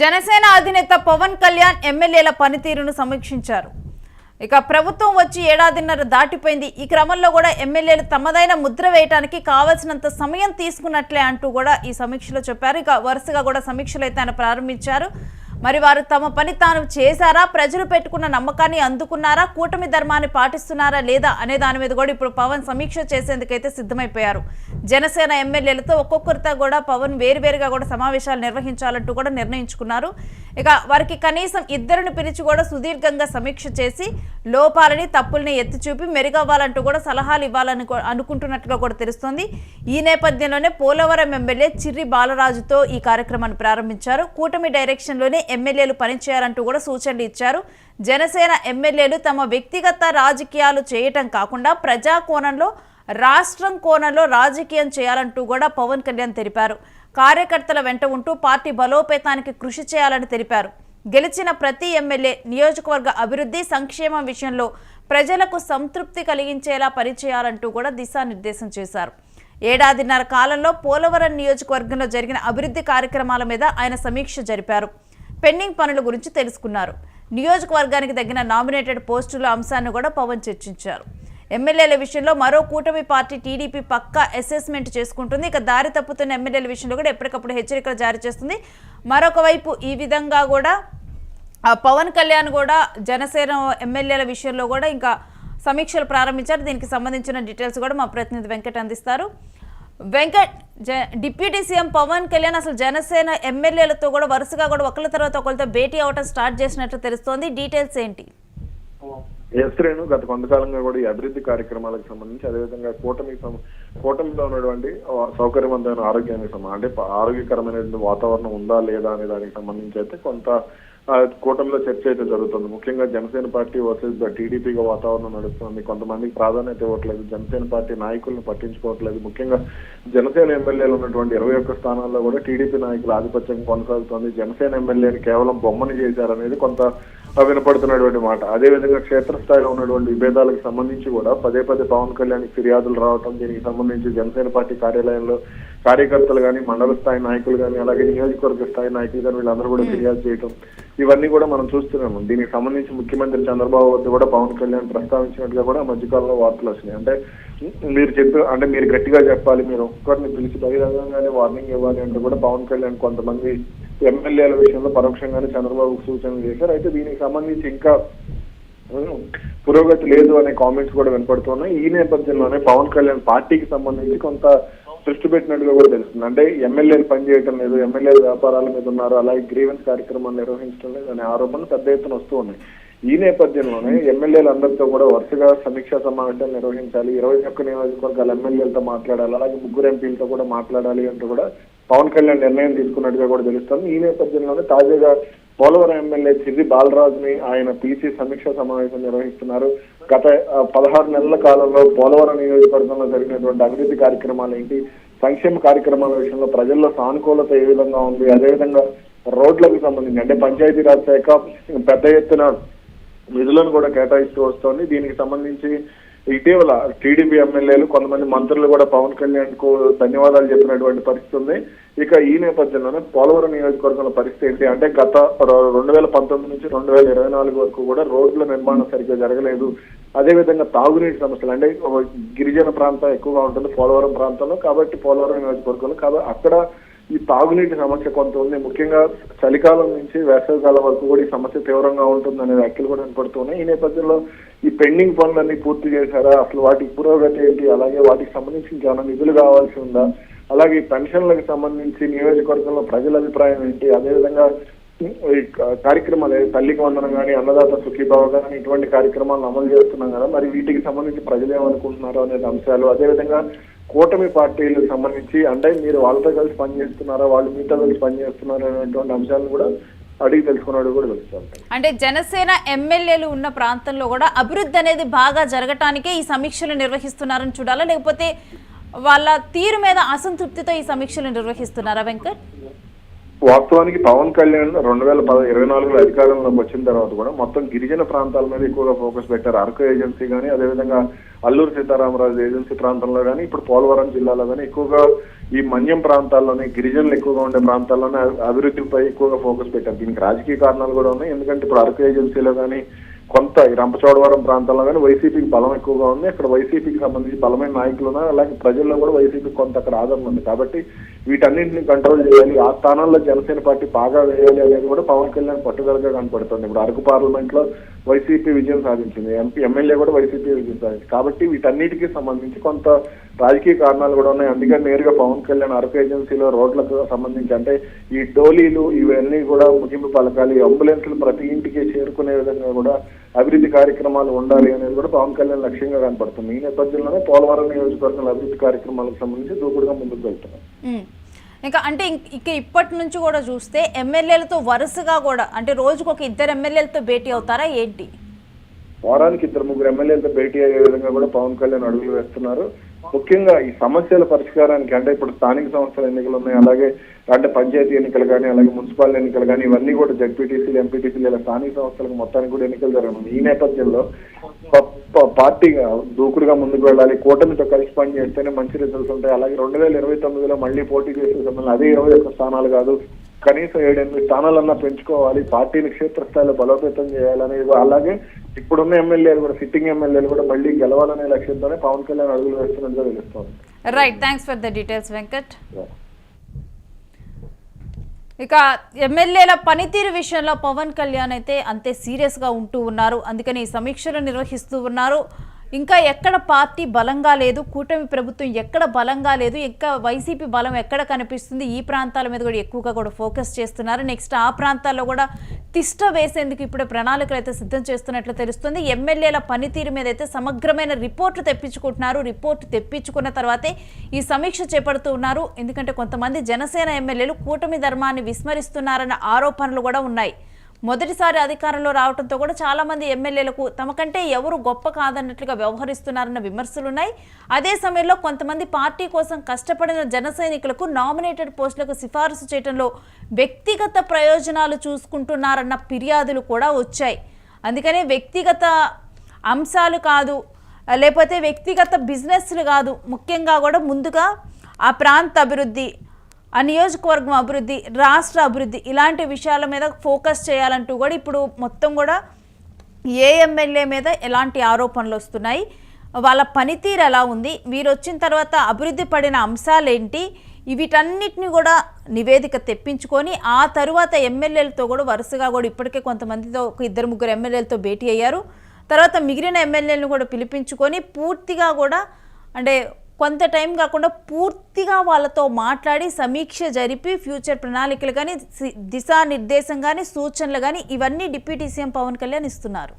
జనసేన అధినేత పవన్ కళ్యాణ్ ఎమ్మెల్యేల పనితీరును సమీక్షించారు. ఇక ప్రభుత్వం వచ్చి ఏడాదిన్నర దాటిపోయింది. ఈ క్రమంలో కూడా ఎమ్మెల్యేలు తమదైన ముద్ర వేయడానికి కావాల్సినంత సమయం తీసుకున్నట్లే అంటూ కూడా ఈ సమీక్షలో చెప్పారు. ఇక వరుసగా కూడా సమీక్షలు అయితే ఆయన ప్రారంభించారు. మరి వారు తమ పని తాను చేశారా, ప్రజలు పెట్టుకున్న నమ్మకాన్ని అందుకున్నారా, కూటమి ధర్మాన్ని పాటిస్తున్నారా లేదా అనే దాని మీద కూడా ఇప్పుడు పవన్ సమీక్ష చేసేందుకైతే సిద్ధమైపోయారు. జనసేన ఎమ్మెల్యేలతో ఒక్కొక్కరితో కూడా పవన్ వేరువేరుగా కూడా సమావేశాలు నిర్వహించాలంటూ కూడా నిర్ణయించుకున్నారు. ఇక వారికి కనీసం ఇద్దరిని పిలిచి కూడా సుదీర్ఘంగా సమీక్ష చేసి లోపాలని తప్పుల్ని ఎత్తి చూపి మెరుగవ్వాలంటూ కూడా సలహాలు ఇవ్వాలని అనుకుంటున్నట్టుగా కూడా తెలుస్తోంది. ఈ నేపథ్యంలోనే పోలవరం ఎమ్మెల్యే చిర్రి బాలరాజుతో ఈ కార్యక్రమాన్ని ప్రారంభించారు. కూటమి డైరెక్షన్లోనే ఎమ్మెల్యేలు పనిచేయాలంటూ కూడా సూచనలు ఇచ్చారు. జనసేన ఎమ్మెల్యేలు తమ వ్యక్తిగత రాజకీయాలు చేయటం కాకుండా ప్రజా కోణంలో, రాష్ట్రం కోణంలో రాజకీయం చేయాలంటూ కూడా పవన్ కళ్యాణ్ తెలిపారు. కార్యకర్తల వెంట ఉంటూ పార్టీ బలోపేతానికి కృషి చేయాలని తెలిపారు. గెలిచిన ప్రతి ఎమ్మెల్యే నియోజకవర్గ అభివృద్ధి, సంక్షేమం విషయంలో ప్రజలకు సంతృప్తి కలిగించేలా పనిచేయాలంటూ కూడా దిశానిర్దేశం చేశారు. ఏడాదిన్నర కాలంలో పోలవరం నియోజకవర్గంలో జరిగిన అభివృద్ధి కార్యక్రమాల మీద ఆయన సమీక్ష జరిపారు. పెండింగ్ పనుల గురించి తెలుసుకున్నారు. నియోజకవర్గానికి తగిన నామినేటెడ్ పోస్టుల అంశాన్ని కూడా పవన్ చర్చించారు. ఎమ్మెల్యేల విషయంలో మరో కూటమి పార్టీ టీడీపీ పక్కా అసెస్మెంట్ చేసుకుంటుంది. ఇక దారి తప్పుతున్న ఎమ్మెల్యేల విషయంలో కూడా ఎప్పటికప్పుడు హెచ్చరికలు జారీ చేస్తుంది. మరొక వైపు ఈ విధంగా కూడా పవన్ కళ్యాణ్ కూడా జనసేన ఎమ్మెల్యేల విషయంలో కూడా ఇంకా సమీక్షలు ప్రారంభించారు. దీనికి సంబంధించిన డీటెయిల్స్ కూడా మా ప్రతినిధి వెంకట్ అందిస్తారు. వెంకట్, డిప్యూటీ సీఎం పవన్ కళ్యాణ్ అసలు జనసేన ఎమ్మెల్యేలతో కూడా వరుసగా కూడా ఒకళ్ళ తర్వాత ఒకరితో భేటీ అవటం స్టార్ట్ చేసినట్టు తెలుస్తోంది. డీటెయిల్స్ ఏంటి? రేణు గత కొంతకాలంగా కూడా ఈ అభివృద్ధి కార్యక్రమాలకు సంబంధించి, అదేవిధంగా కూటమిలో ఉన్నటువంటి సౌకర్యవంతమైన ఆరోగ్యానికి అంటే ఆరోగ్యకరమైన వాతావరణం ఉందా లేదా అనే దానికి సంబంధించి అయితే కొంత కూటమిలో చర్చ అయితే జరుగుతుంది. ముఖ్యంగా జనసేన పార్టీ వర్సెస్ టీడీపీగా వాతావరణం నడుస్తుంది. కొంతమందికి ప్రాధాన్యత ఇవ్వట్లేదు, జనసేన పార్టీ నాయకులను పట్టించుకోవట్లేదు. ముఖ్యంగా జనసేన ఎమ్మెల్యేలు ఉన్నటువంటి 21 స్థానాల్లో కూడా టీడీపీ నాయకుల ఆధిపత్యం కొనసాగుతోంది. జనసేన ఎమ్మెల్యేని కేవలం బొమ్మని చేశారనేది కొంత వినపడుతున్నటువంటి మాట. అదేవిధంగా క్షేత్రస్థాయిలో ఉన్నటువంటి విభేదాలకు సంబంధించి కూడా పదే పవన్ కళ్యాణ్ ఫిర్యాదులు రావటం, దీనికి సంబంధించి జనసేన పార్టీ కార్యాలయంలో కార్యకర్తలు కానీ, మండల స్థాయి నాయకులు కానీ, అలాగే నియోజకవర్గ స్థాయి నాయకులు కానీ వీళ్ళందరూ కూడా ఫిర్యాదు చేయటం, ఇవన్నీ కూడా మనం చూస్తున్నాము. దీనికి సంబంధించి ముఖ్యమంత్రి చంద్రబాబు వద్ద కూడా పవన్ కళ్యాణ్ ప్రస్తావించినట్టుగా కూడా మధ్యకాలంలో వార్తలు వచ్చినాయి. అంటే మీరు గట్టిగా చెప్పాలి, మీరు ఒక్కరిని పిలిచి బహిరంగంగానే వార్నింగ్ ఇవ్వాలి అంటూ కూడా పవన్ కళ్యాణ్ కొంతమంది ఎమ్మెల్యేల విషయంలో పరోక్షంగానే చంద్రబాబుకు సూచనలు చేశారు. అయితే దీనికి సంబంధించి ఇంకా పురోగతి లేదు అనే కామెంట్స్ కూడా వినపడుతున్నాయి. ఈ నేపథ్యంలోనే పవన్ కళ్యాణ్ పార్టీకి సంబంధించి కొంత దృష్టి పెట్టినట్టుగా కూడా తెలుస్తుంది. అంటే ఎమ్మెల్యేలు పనిచేయటం లేదు, ఎమ్మెల్యేలు వ్యాపారాల మీద ఉన్నారు, అలాగే గ్రీవెన్స్ కార్యక్రమాలు నిర్వహించడం లేదు అనే ఆరోపణలు పెద్ద ఎత్తున వస్తూ ఉన్నాయి. ఈ నేపథ్యంలోనే ఎమ్మెల్యేలందరితో కూడా వరుసగా సమీక్షా సమావేశాలు నిర్వహించాలి, 21 నియోజకవర్గాల ఎమ్మెల్యేలతో మాట్లాడాలి, అలాగే 3 ఎంపీలతో కూడా మాట్లాడాలి అంటూ కూడా పవన్ కళ్యాణ్ నిర్ణయం తీసుకున్నట్టుగా కూడా తెలుస్తుంది. ఈ నేపథ్యంలోనే తాజాగా పోలవరం ఎమ్మెల్యే చిర్రి బాలరాజుని ఆయన పిలిచి సమీక్షా సమావేశం నిర్వహిస్తున్నారు. గత 16 నెలల కాలంలో పోలవరం నియోజకవర్గంలో జరిగినటువంటి అభివృద్ధి కార్యక్రమాలు ఏంటి, సంక్షేమ కార్యక్రమాల విషయంలో ప్రజల్లో సానుకూలత ఏ విధంగా ఉంది, అదేవిధంగా రోడ్లకు సంబంధించి అంటే పంచాయతీరాజ్ శాఖ పెద్ద ఎత్తున నిధులను కూడా కేటాయిస్తూ వస్తోంది. దీనికి సంబంధించి ఇటీవల టీడీపీ ఎమ్మెల్యేలు, కొంతమంది మంత్రులు కూడా పవన్ కళ్యాణ్ కు ధన్యవాదాలు చెప్పినటువంటి పరిస్థితి ఉంది. ఇక ఈ నేపథ్యంలోనే పోలవరం నియోజకవర్గంలో పరిస్థితి ఏంటి అంటే గత 2019 నుంచి 2024 వరకు కూడా రోడ్ల నిర్మాణం సరిగ్గా జరగలేదు. అదేవిధంగా తాగునీటి సమస్యలు అంటే గిరిజన ప్రాంతం ఎక్కువగా ఉంటుంది పోలవరం ప్రాంతంలో, కాబట్టి పోలవరం నియోజకవర్గంలో కాబట్టి అక్కడ ఈ తాగునీటి సమస్య కొంత ఉంది. ముఖ్యంగా చలికాలం నుంచి వేసవికాలం వరకు కూడా ఈ సమస్య తీవ్రంగా ఉంటుందనే వ్యాఖ్యలు కూడా వినపడుతున్నాయి. ఈ నేపథ్యంలో ఈ పెండింగ్ పనులన్నీ పూర్తి చేశారా, అసలు వాటికి పురోగతి ఏంటి, అలాగే వాటికి సంబంధించి ఇంకేమైనా నిధులు కావాల్సి ఉందా, అలాగే పెన్షన్లకు సంబంధించి నియోజకవర్గంలో ప్రజల అభిప్రాయం ఏంటి, అదేవిధంగా ఈ కార్యక్రమాలు తల్లికి వందనం కానీ, అన్నదాత సుఖీభావ కానీ ఇటువంటి కార్యక్రమాలను అమలు చేస్తున్నాం కదా, మరి వీటికి సంబంధించి ప్రజలు ఏమనుకుంటున్నారు అనే అంశాలు, అదేవిధంగా కూటమి పార్టీలకు సంబంధించి అంటే మీరు వాళ్ళతో కలిసి పనిచేస్తున్నారా, వాళ్ళు మీతో కలిసి పనిచేస్తున్నారా అనేటువంటి అంశాలను కూడా అడిగి తెలుసుకున్నాడు కూడా తెలుస్తుంది. అంటే జనసేన ఎమ్మెల్యేలు ఉన్న ప్రాంతంలో కూడా అభివృద్ధి అనేది బాగా జరగటానికే ఈ సమీక్షలు నిర్వహిస్తున్నారని చూడాలా, లేకపోతే వాళ్ళ తీరు మీద అసంతృప్తితో ఈ సమీక్షలు నిర్వహిస్తున్నారా వెంకట్? వాస్తవానికి పవన్ కళ్యాణ్ 2024లో అధికారంలోకి వచ్చిన తర్వాత కూడా మొత్తం గిరిజన ప్రాంతాల మీద ఎక్కువగా ఫోకస్ పెట్టారు. అరకు ఏజెన్సీ కానీ, అదేవిధంగా అల్లూరు సీతారామరాజు ఏజెన్సీ ప్రాంతంలో కానీ, ఇప్పుడు పోలవరం జిల్లాలో కానీ ఎక్కువగా ఈ మన్యం ప్రాంతాల్లోనే, గిరిజనులు ఎక్కువగా ఉండే ప్రాంతాల్లోనే అభివృద్ధిపై ఎక్కువగా ఫోకస్ పెట్టారు. దీనికి రాజకీయ కారణాలు కూడా ఉన్నాయి. ఎందుకంటే ఇప్పుడు అరకు ఏజెన్సీలో కానీ, కొంత ఈ రంపచోడవరం ప్రాంతంలో కానీ వైసీపీకి బలం ఎక్కువగా ఉంది. అక్కడ వైసీపీకి సంబంధించి బలమైన నాయకులు ఉన్నారు. అలాగే ప్రజల్లో కూడా వైసీపీకి కొంత అక్కడ ఆదరణ ఉంది. కాబట్టి వీటన్నింటినీ కంట్రోల్ చేయాలి, ఆ స్థానాల్లో జనసేన పార్టీ బాగా వేయాలి అనేది కూడా పవన్ కళ్యాణ్ పట్టుదలగా కనపడుతుంది. ఇప్పుడు అరకు పార్లమెంట్ లో వైసీపీ విజయం సాధించింది, ఎమ్మెల్యే కూడా వైసీపీ విజయం సాధించింది. కాబట్టి వీటన్నిటికీ సంబంధించి కొంత రాజకీయ కారణాలు కూడా ఉన్నాయి. అందుకని నేరుగా పవన్ కళ్యాణ్ అరకు ఏజెన్సీలో రోడ్లకు సంబంధించి, అంటే ఈ డోలీలు ఇవన్నీ కూడా ముగింపు పలకాలి, అంబులెన్స్లు ప్రతి ఇంటికి చేరుకునే విధంగా కూడా అభివృద్ధి కార్యక్రమాలు ఉండాలి అనేది కూడా పవన్ కళ్యాణ్ లక్ష్యంగా కనపడుతుంది. ఈ నేపథ్యంలోనే పోలవరం నియోజకవర్గం అభివృద్ధి కార్యక్రమాలకు సంబంధించి దూకుడుగా ముందుకు వెళ్తున్నారు. ఇంకా అంటే ఇక ఇప్పటి నుంచి కూడా చూస్తే ఎమ్మెల్యేలతో వరుసగా కూడా అంటే రోజుకు ఒక 2 ఎమ్మెల్యేలతో భేటీ అవుతారా ఏంటి? వారానికి 2-3 ఎమ్మెల్యేలతో భేటీ అయ్యే విధంగా కూడా పవన్ కళ్యాణ్ అడుగులు వేస్తున్నారు. ముఖ్యంగా ఈ సమస్యల పరిష్కారానికి, అంటే ఇప్పుడు స్థానిక సంస్థల ఎన్నికలు ఉన్నాయి, అలాగే అంటే పంచాయతీ ఎన్నికలు కానీ, అలాగే మున్సిపల్ ఎన్నికలు కానీ, ఇవన్నీ కూడా జడ్పీటీసీలు, ఎంపీటీసీలు, ఇలా స్థానిక సంస్థలకు మొత్తానికి కూడా ఎన్నికలు జరగనుంది. ఈ నేపథ్యంలో పార్టీగా దూకుడుగా ముందుకు వెళ్ళాలి, కూటమితో కలిసి పని చేస్తేనే మంచి రిజల్ట్స్ ఉంటాయి. అలాగే 2029లో మళ్ళీ పోటీ చేసే సమయంలో అదే 21 స్థానాలు కాదు, కనీసం 7-8 స్థానాలన్నా పెంచుకోవాలి, పార్టీని క్షేత్రస్థాయిలో బలోపేతం చేయాలనేది, అలాగే ఇప్పుడున్న ఎమ్మెల్యేలు కూడా, సిట్టింగ్ ఎమ్మెల్యేలు కూడా మళ్ళీ గెలవాలనే లక్ష్యంతోనే పవన్ కళ్యాణ్ అడుగులు వేస్తున్నట్టుగా తెలుస్తోంది. Right, thanks for the details Venkat. ఇక ఎమ్మెల్యేల పనితీరు విషయంలో పవన్ కళ్యాణ్ అయితే అంతే సీరియస్గా ఉంటూ ఉన్నారు. అందుకని ఈ సమీక్షలు నిర్వహిస్తూ ఉన్నారు. ఇంకా ఎక్కడ పార్టీ బలంగా లేదు, కూటమి ప్రభుత్వం ఎక్కడ బలంగా లేదు, ఇంకా వైసీపీ బలం ఎక్కడ కనిపిస్తుంది, ఈ ప్రాంతాల మీద కూడా ఎక్కువగా కూడా ఫోకస్ చేస్తున్నారు. నెక్స్ట్ ఆ ప్రాంతాల్లో కూడా తిష్ట వేసేందుకు ఇప్పుడే ప్రణాళికలు అయితే సిద్ధం చేస్తున్నట్లు తెలుస్తుంది. ఎమ్మెల్యేల పనితీరు మీద అయితే సమగ్రమైన రిపోర్టు తెప్పించుకుంటున్నారు. రిపోర్టు తెప్పించుకున్న తర్వాతే ఈ సమీక్ష చేపడుతూ ఉన్నారు. ఎందుకంటే కొంతమంది జనసేన ఎమ్మెల్యేలు కూటమి ధర్మాన్ని విస్మరిస్తున్నారన్న ఆరోపణలు కూడా ఉన్నాయి. మొదటిసారి అధికారంలో రావడంతో కూడా చాలామంది ఎమ్మెల్యేలకు తమకంటే ఎవరు గొప్ప కాదన్నట్లుగా వ్యవహరిస్తున్నారన్న విమర్శలున్నాయి. అదే సమయంలో కొంతమంది పార్టీ కోసం కష్టపడిన జన సైనికులకు నామినేటెడ్ పోస్టులకు సిఫారసు చేయడంలో వ్యక్తిగత ప్రయోజనాలు చూసుకుంటున్నారన్న ఫిర్యాదులు కూడా వచ్చాయి. అందుకనే వ్యక్తిగత అంశాలు కాదు, లేకపోతే వ్యక్తిగత బిజినెస్లు కాదు, ముఖ్యంగా కూడా ముందుగా ఆ ప్రాంత అభివృద్ధి, ఆ నియోజకవర్గం అభివృద్ధి, రాష్ట్ర అభివృద్ధి, ఇలాంటి విషయాల మీద ఫోకస్ చేయాలంటూ కూడా ఇప్పుడు మొత్తం కూడా ఏ ఎమ్మెల్యే మీద ఎలాంటి ఆరోపణలు వస్తున్నాయి, వాళ్ళ పనితీరు ఎలా ఉంది, వీరు వచ్చిన తర్వాత అభివృద్ధి పడిన అంశాలేంటి, వీటన్నిటిని కూడా నివేదిక తెప్పించుకొని ఆ తరువాత ఎమ్మెల్యేలతో కూడా వరుసగా కూడా ఇప్పటికే కొంతమందితో 2-3 ఎమ్మెల్యేలతో భేటీ అయ్యారు. తర్వాత మిగిలిన ఎమ్మెల్యేలను కూడా పిలిపించుకొని పూర్తిగా కూడా అంటే కొంత టైం కాకుండా పూర్తిగా వాళ్ళతో మాట్లాడి సమీక్ష జరిపి ఫ్యూచర్ ప్రణాళికలు కానీ, దిశానిర్దేశం కానీ, సూచనలు కానీ ఇవన్నీ డిప్యూటీ సీఎం పవన్ కళ్యాణ్ ఇస్తున్నారు.